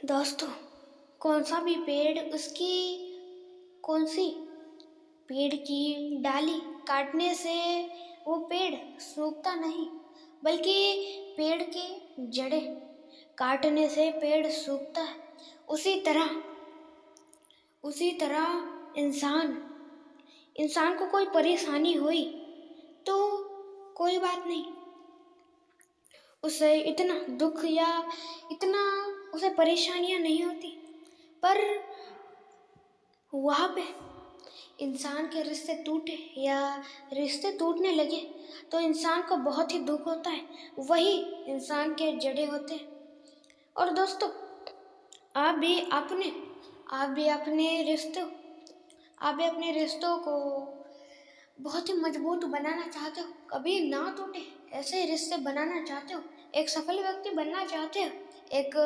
दोस्तों, कौन सा भी पेड़ उसकी कौन सी पेड़ की डाली काटने से वो पेड़ सूखता नहीं, बल्कि पेड़ की जड़ें काटने से पेड़ सूखता है। उसी तरह इंसान को कोई परेशानी हुई तो कोई बात नहीं, उसे इतना दुख या इतना उसे परेशानियां नहीं होती, पर वहाँ पे इंसान के रिश्ते टूटे या रिश्ते टूटने लगे तो इंसान को बहुत ही दुख होता है। वही इंसान के जड़े होते हैं। और दोस्तों, आप भी अपने रिश्तों को बहुत ही मजबूत बनाना चाहते हो, कभी ना टूटे ऐसे रिश्ते बनाना चाहते हो, एक सफल व्यक्ति बनना चाहते हो, एक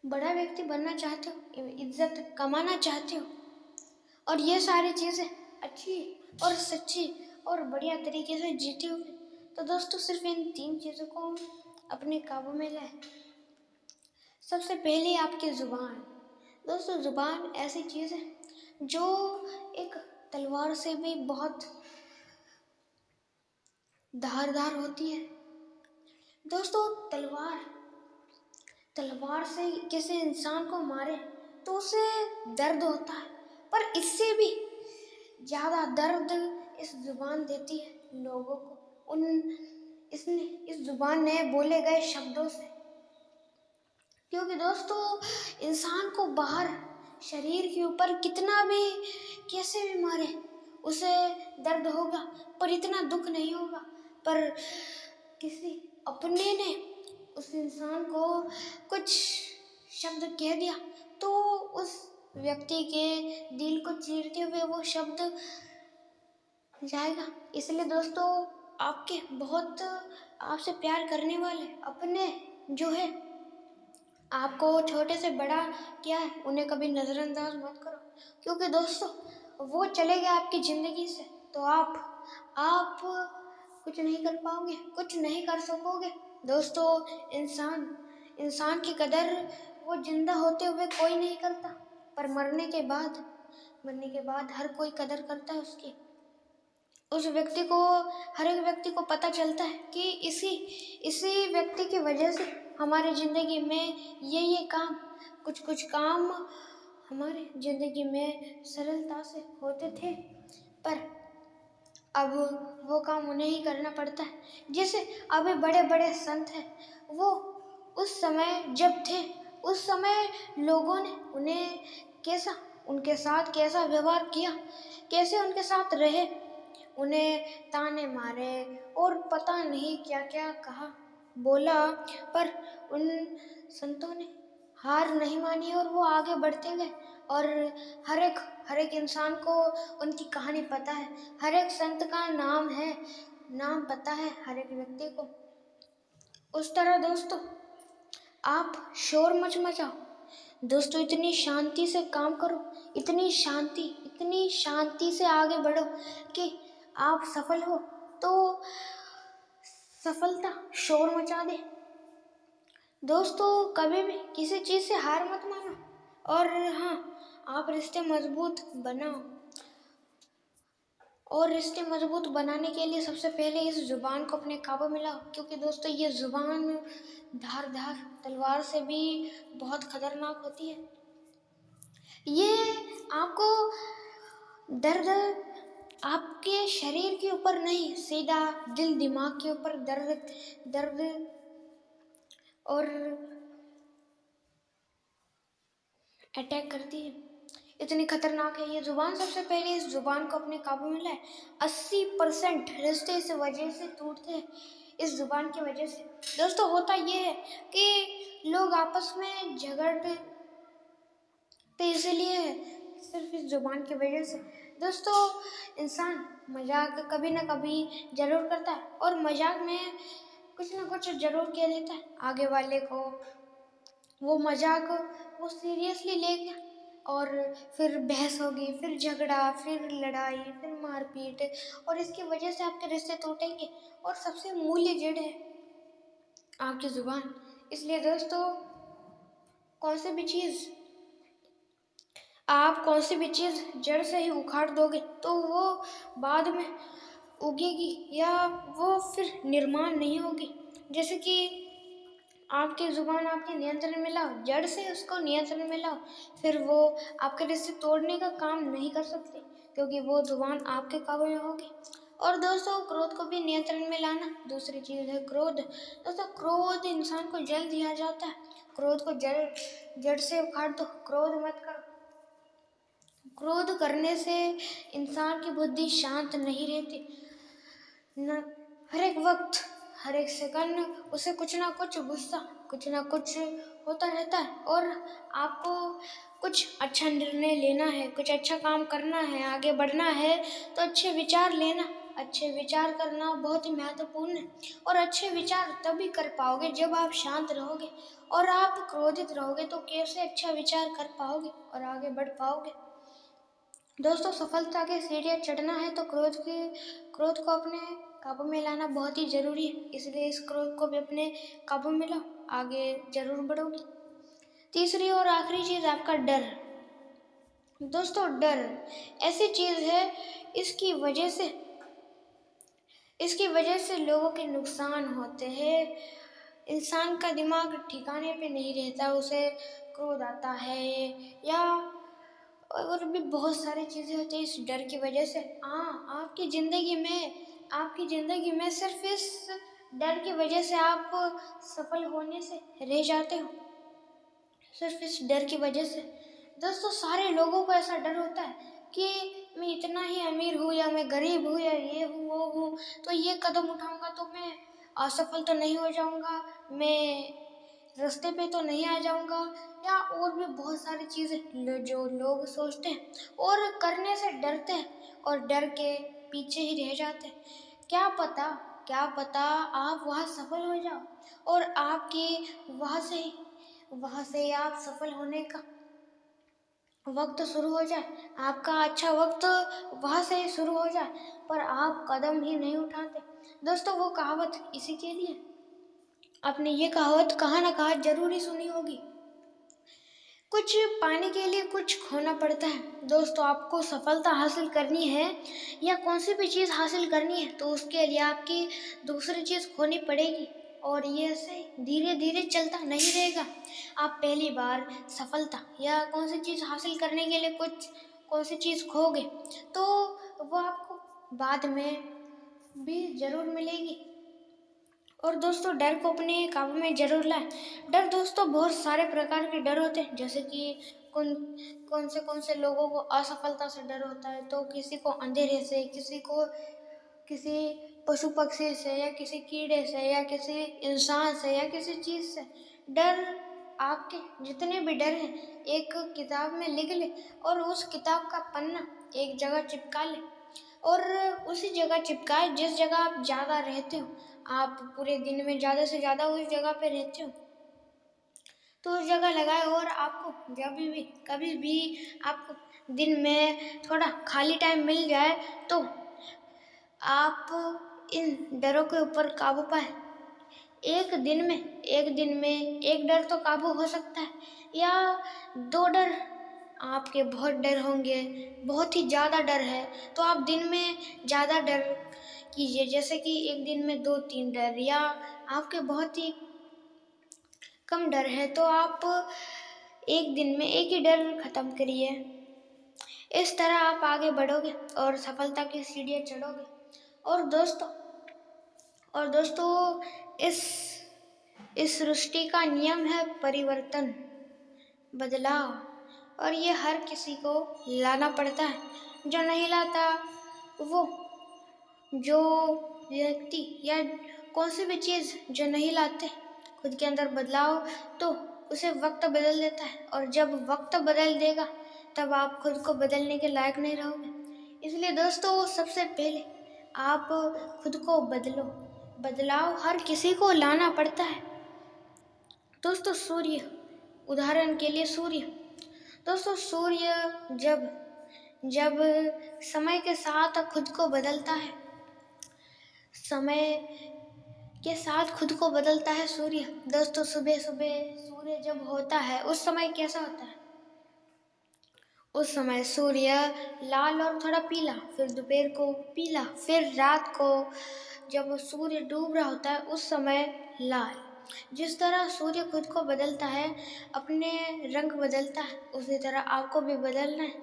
बड़ा व्यक्ति बनना चाहते हो, इज्जत कमाना चाहते हो, और ये सारी चीज़ें अच्छी और सच्ची और बढ़िया तरीके से जीते हुए, तो दोस्तों सिर्फ इन 3 चीज़ों को अपने काबू में लाए। सबसे पहले आपकी ज़ुबान। दोस्तों, ज़ुबान ऐसी चीज़ है जो एक तलवार से भी बहुत धारदार होती है। दोस्तों, तलवार से किसी इंसान को मारे तो उसे दर्द होता है, पर इससे भी ज़्यादा दर्द इस ज़ुबान देती है लोगों को इस ज़ुबान ने बोले गए शब्दों से। क्योंकि दोस्तों, इंसान को बाहर शरीर के ऊपर कितना भी कैसे भी मारे उसे दर्द होगा, पर इतना दुख नहीं होगा। पर किसी अपने ने उस इंसान को कुछ शब्द कह दिया तो उस व्यक्ति के दिल को चीरते हुए वो शब्द जाएगा। इसलिए दोस्तों, आपसे प्यार करने वाले अपने जो है, आपको छोटे से बड़ा क्या है, उन्हें कभी नज़रअंदाज मत करो। क्योंकि दोस्तों, वो चले गए आपकी ज़िंदगी से तो आप कुछ नहीं कर पाओगे, कुछ नहीं कर सकोगे। दोस्तों, इंसान की कदर वो जिंदा होते हुए कोई नहीं करता, पर मरने के बाद हर कोई कदर करता है उसकी। हर एक व्यक्ति को पता चलता है कि इसी व्यक्ति की वजह से हमारी ज़िंदगी में ये कुछ काम हमारे ज़िंदगी में सरलता से होते थे, पर अब वो काम उन्हें ही करना पड़ता है। जैसे अभी बड़े बड़े संत हैं, वो उस समय जब थे, उस समय लोगों ने उनके साथ कैसा व्यवहार किया, कैसे उनके साथ रहे, उन्हें ताने मारे और पता नहीं क्या क्या कहा बोला, पर उन संतों ने हार नहीं मानी और वो आगे बढ़ते गए। और हर एक इंसान को उनकी कहानी पता है, हर एक संत का नाम पता है हर एक व्यक्ति को। उस तरह दोस्तों, आप शोर मच मचाओ। दोस्तों, इतनी शांति से काम करो, इतनी शांति से आगे बढ़ो कि आप सफल हो तो सफलता शोर मचा दे। दोस्तों, कभी भी किसी चीज़ से हार मत मानो, और हाँ, आप रिश्ते मजबूत बनाने के लिए सबसे पहले इस ज़ुबान को अपने काबू में लाओ। क्योंकि दोस्तों, ये ज़ुबान धारदार तलवार से भी बहुत खतरनाक होती है। ये आपको दर्द आपके शरीर के ऊपर नहीं, सीधा दिल दिमाग के ऊपर दर्द और अटैक करती है। इतनी खतरनाक है ये ज़ुबान। सबसे पहले इस ज़ुबान को अपने काबू में लाए। 80% रिश्ते इस वजह से टूटते हैं, इस ज़ुबान की वजह से। दोस्तों, होता ये है कि लोग आपस में झगड़ते इसलिए सिर्फ इस ज़ुबान की वजह से। दोस्तों, इंसान मजाक कभी ना कभी जरूर करता है, और मजाक में कुछ ना कुछ जरूर कह देता है आगे वाले को। वो मजाक वो सीरियसली ले गया और फिर बहस होगी, फिर झगड़ा, फिर लड़ाई, फिर मारपीट, और इसकी वजह से आपके रिश्ते टूटेंगे। और सबसे मूल्य जड़ है आपकी ज़ुबान। इसलिए दोस्तों, कौन सी भी चीज़ आप कौन सी भी चीज़ जड़ से ही उखाड़ दोगे तो वो बाद में उगेगी या वो फिर निर्माण नहीं होगी। जैसे कि आपकी ज़ुबान आपके नियंत्रण में लाओ, जड़ से उसको नियंत्रण में लाओ, फिर वो आपके रिश्ते तोड़ने का काम नहीं कर सकती, क्योंकि वो ज़ुबान आपके काबू में होगी। और दोस्तों, क्रोध को भी नियंत्रण में लाना दूसरी चीज़ है क्रोध। दोस्तों, क्रोध इंसान को जल दिया जाता है। क्रोध को जड़ से उखाड़ दो, क्रोध मत करो। क्रोध करने से इंसान की बुद्धि शांत नहीं रहती। न हर एक वक्त, हर एक सेकंड उसे कुछ ना कुछ गुस्सा, कुछ ना कुछ होता रहता है। और आपको कुछ अच्छा निर्णय लेना है, कुछ अच्छा काम करना है, आगे बढ़ना है, तो अच्छे विचार लेना, अच्छे विचार करना बहुत ही महत्वपूर्ण है। और अच्छे विचार तभी कर पाओगे जब आप शांत रहोगे। और आप क्रोधित रहोगे तो कैसे अच्छा विचार कर पाओगे और आगे बढ़ पाओगे। दोस्तों, सफलता के सीढ़ियाँ चढ़ना है तो क्रोध को अपने काबू में लाना बहुत ही जरूरी है। इसलिए इस क्रोध को भी अपने काबू में लाओ, आगे जरूर बढ़ोगे। तीसरी और आखिरी चीज़, आपका डर। दोस्तों, डर ऐसी चीज़ है, इसकी वजह से लोगों के नुकसान होते हैं। इंसान का दिमाग ठिकाने पे नहीं रहता, उसे क्रोध आता है या और भी बहुत सारी चीज़ें होती हैं इस डर की वजह से। हाँ, आपकी ज़िंदगी में सिर्फ इस डर की वजह से आप सफल होने से रह जाते हो, सिर्फ इस डर की वजह से। दोस्तों, सारे लोगों को ऐसा डर होता है कि मैं इतना ही अमीर हूँ या मैं गरीब हूँ या ये हूँ वो हूँ, तो ये कदम उठाऊंगा तो मैं असफल तो नहीं हो जाऊंगा, मैं रास्ते पे तो नहीं आ जाऊंगा, या और भी बहुत सारी चीज़ें जो लोग सोचते हैं और करने से डरते हैं और डर के पीछे ही रह जाते हैं। क्या पता आप वहाँ सफल हो जाओ और आपकी वहाँ से आप सफल होने का वक्त शुरू हो जाए, आपका अच्छा वक्त वहाँ से शुरू हो जाए, पर आप कदम ही नहीं उठाते। दोस्तों, वो कहावत इसी के लिए, आपने ये कहावत कहाँ ना कहाँ जरूर ही सुनी होगी, कुछ पाने के लिए कुछ खोना पड़ता है। दोस्तों, आपको सफलता हासिल करनी है या कौन सी भी चीज़ हासिल करनी है तो उसके लिए आपकी दूसरी चीज़ खोनी पड़ेगी, और ये ऐसे धीरे धीरे चलता नहीं रहेगा। आप पहली बार सफलता या कौन सी चीज़ हासिल करने के लिए कौन सी चीज़ खोगे तो वो आपको बाद में भी ज़रूर मिलेगी। और दोस्तों, डर को अपने काबू में जरूर लाएं। डर दोस्तों, बहुत सारे प्रकार के डर होते हैं, जैसे कि कौन से लोगों को असफलता से डर होता है, तो किसी को अंधेरे से, किसी को किसी पशु पक्षी से, या किसी कीड़े से, या किसी इंसान से, या किसी चीज़ से। डर, आपके जितने भी डर हैं एक किताब में लिख ले और उस किताब का पन्ना एक जगह चिपका ले, और उसी जगह चिपकाए जिस जगह आप ज़्यादा रहते हो। आप पूरे दिन में ज़्यादा से ज़्यादा उस जगह पे रहते हो तो उस जगह लगाए, और आपको जब भी कभी भी आपको दिन में थोड़ा खाली टाइम मिल जाए तो आप इन डरों के ऊपर काबू पाए। एक दिन में एक डर तो काबू हो सकता है, या दो डर, आपके बहुत डर होंगे, बहुत ही ज़्यादा डर है तो आप दिन में ज़्यादा डर कीजिए, जैसे कि एक दिन में 2-3 डर, या आपके बहुत ही कम डर है तो आप एक दिन में एक ही डर खत्म करिए। इस तरह आप आगे बढ़ोगे और सफलता की सीढ़ियाँ चढ़ोगे। और दोस्तों, इस सृष्टि का नियम है परिवर्तन, बदलाव, और ये हर किसी को लाना पड़ता है। जो नहीं लाता, वो जो व्यक्ति या कौन सी भी चीज़ जो नहीं लाते खुद के अंदर बदलाव, तो उसे वक्त बदल देता है, और जब वक्त बदल देगा तब आप खुद को बदलने के लायक नहीं रहोगे। इसलिए दोस्तों, सबसे पहले आप खुद को बदलो। बदलाव हर किसी को लाना पड़ता है। दोस्तों, सूर्य, उदाहरण के लिए दोस्तों, सूर्य जब समय के साथ खुद को बदलता है, समय के साथ खुद को बदलता है सूर्य। दोस्तों सुबह सुबह सूर्य जब होता है उस समय कैसा होता है? उस समय सूर्य लाल और थोड़ा पीला, फिर दोपहर को पीला, फिर रात को जब सूर्य डूब रहा होता है उस समय लाल। जिस तरह सूर्य खुद को बदलता है, अपने रंग बदलता है, उसी तरह आपको भी बदलना है।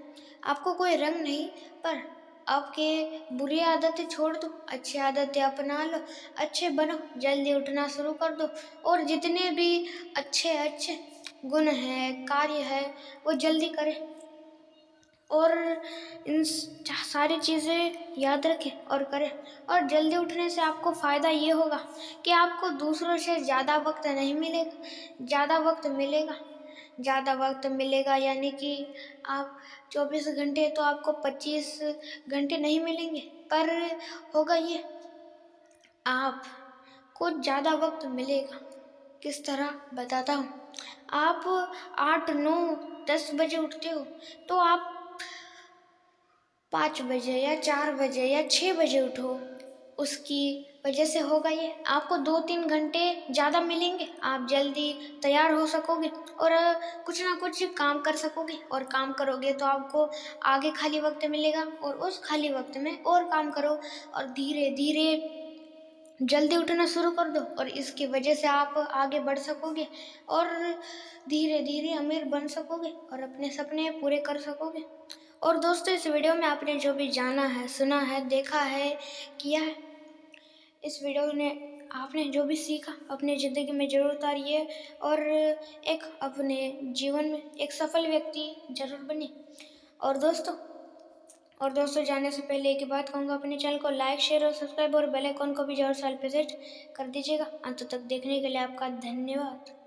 आपको कोई रंग नहीं, पर आपके बुरी आदतें छोड़ दो, अच्छी आदतें अपना लो, अच्छे बनो, जल्दी उठना शुरू कर दो और जितने भी अच्छे अच्छे गुण हैं, कार्य है, वो जल्दी करें और इन सारी चीज़ें याद रखें और करें। और जल्दी उठने से आपको फ़ायदा ये होगा कि आपको दूसरों से ज़्यादा वक्त नहीं मिलेगा, ज़्यादा वक्त मिलेगा यानी कि आप 24 घंटे तो आपको 25 घंटे नहीं मिलेंगे, पर होगा ये आपको ज़्यादा वक्त मिलेगा। किस तरह बताता हूँ। आप 8, 9, 10 बजे उठते हो तो आप 5 बजे या 4 बजे या 6 बजे उठो, उसकी वजह से होगा ये आपको 2-3 घंटे ज़्यादा मिलेंगे। आप जल्दी तैयार हो सकोगे और कुछ ना कुछ काम कर सकोगे और काम करोगे तो आपको आगे खाली वक्त मिलेगा और उस खाली वक्त में और काम करो और धीरे धीरे जल्दी उठना शुरू कर दो और इसकी वजह से आप आगे बढ़ सकोगे और धीरे धीरे अमीर बन सकोगे और अपने सपने पूरे कर सकोगे। और दोस्तों इस वीडियो में आपने जो भी जाना है, सुना है, देखा है, किया है, इस वीडियो ने आपने जो भी सीखा अपनी ज़िंदगी में ज़रूर उतारिए और एक अपने जीवन में एक सफल व्यक्ति जरूर बने। और दोस्तों जाने से पहले एक बात कहूँगा, अपने चैनल को लाइक, शेयर और सब्सक्राइब और बेल आइकन को भी जरूर साल पे सेट कर दीजिएगा। अंत तक देखने के लिए आपका धन्यवाद।